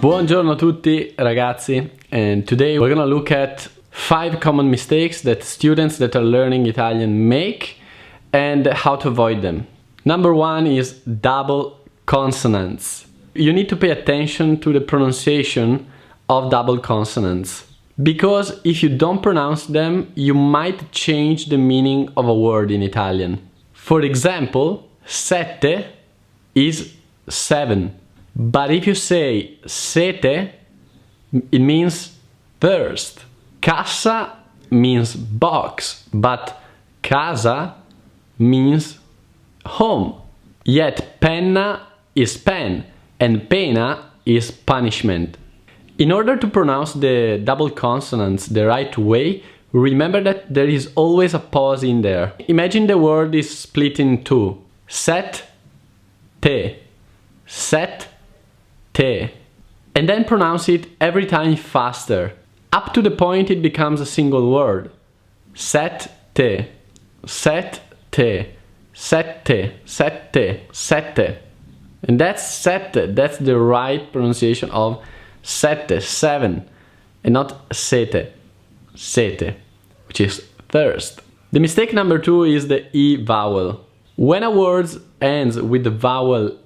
Buongiorno a tutti ragazzi, and today we're gonna look at 5 common mistakes that students that are learning Italian make and how to avoid them. Number 1 is double consonants. You need to pay attention to the pronunciation of double consonants, because if you don't pronounce them, you might change the meaning of a word in Italian. For example, sette is 7. But if you say sete, it means thirst. Cassa means box, but casa means home. Yet penna is pen, and pena is punishment. In order to pronounce the double consonants the right way, remember that there is always a pause in there. Imagine the word is split in two. Set, te. Set, te. And then pronounce it every time faster, up to the point it becomes a single word. Set, te. Set, te. Sette, sette, sette. And that's sette, that's the right pronunciation of sette, 7, and not sete, sete, which is thirst. The mistake number 2 is the E vowel. When a word ends with the vowel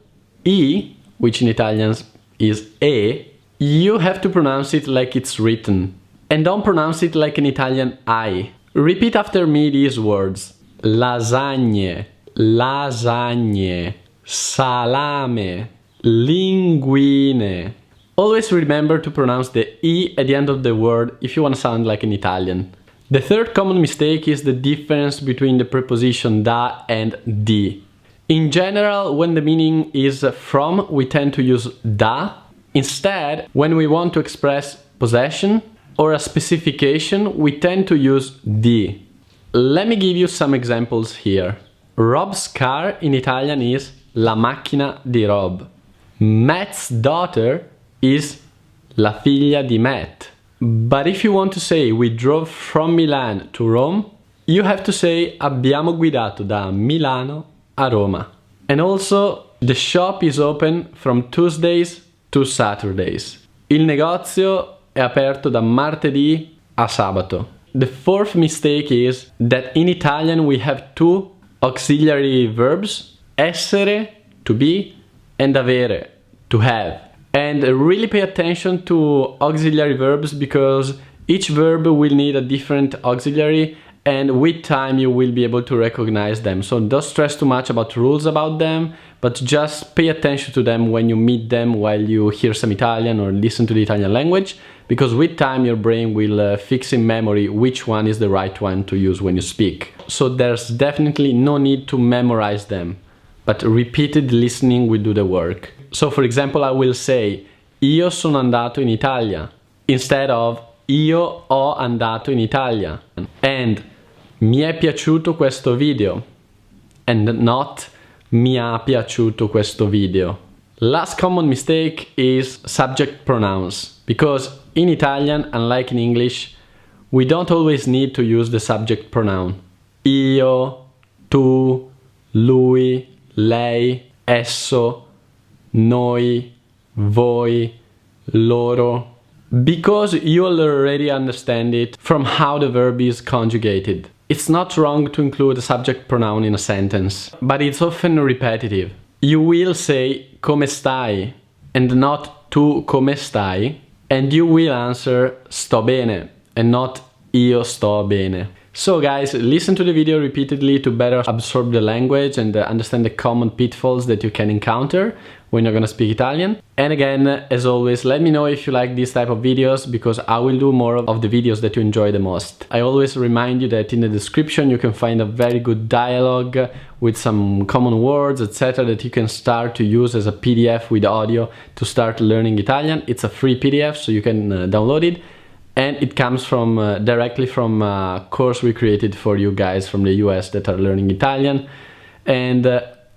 E, which in Italian is E, you have to pronounce it like it's written. And don't pronounce it like an Italian I. Repeat after me these words. Lasagne, lasagne, salame, linguine. Always remember to pronounce the E at the end of the word if you want to sound like an Italian. The third common mistake is the difference between the preposition da and di. In general, when the meaning is from, we tend to use da. Instead, when we want to express possession or a specification, we tend to use di. Let me give you some examples here. Rob's car in Italian is la macchina di Rob. Matt's daughter is la figlia di Matt. But if you want to say we drove from Milan to Rome, you have to say abbiamo guidato da Milano a Roma. And also, the shop is open from Tuesdays to Saturdays. Il negozio è aperto da martedì a sabato. The fourth mistake is that in Italian we have 2 auxiliary verbs, essere, to be, and avere, to have. And really pay attention to auxiliary verbs, because each verb will need a different auxiliary, and with time you will be able to recognize them. So don't stress too much about rules about them, but just pay attention to them when you meet them while you hear some Italian or listen to the Italian language, because with time your brain will fix in memory which one is the right one to use when you speak. So there's definitely no need to memorize them, but repeated listening will do the work. So for example, I will say io sono andato in Italia instead of io ho andato in Italia, and mi è piaciuto questo video, and not mi ha piaciuto questo video. Last common mistake is subject pronouns, because in Italian, unlike in English, we don't always need to use the subject pronoun. Io, tu, lui, lei, esso, noi, voi, loro, because you'll already understand it from how the verb is conjugated. It's not wrong to include a subject pronoun in a sentence, but it's often repetitive. You will say come stai and not tu come stai, and you will answer sto bene and not io sto bene. So guys, listen to the video repeatedly to better absorb the language and understand the common pitfalls that you can encounter when you're gonna speak Italian. And again, as always, let me know if you like these type of videos, because I will do more of the videos that you enjoy the most. I always remind you that in the description you can find a very good dialogue with some common words, etc., that you can start to use as a PDF with audio to start learning Italian. It's a free PDF, so you can download it. And it comes from directly from a course we created for you guys from the US that are learning Italian. And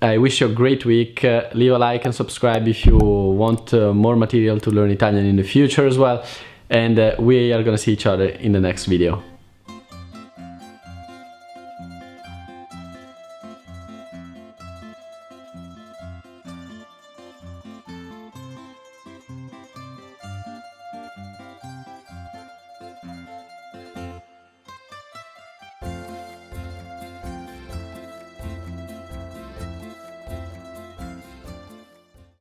I wish you a great week. Leave a like and subscribe if you want more material to learn Italian in the future as well. And we are gonna see each other in the next video.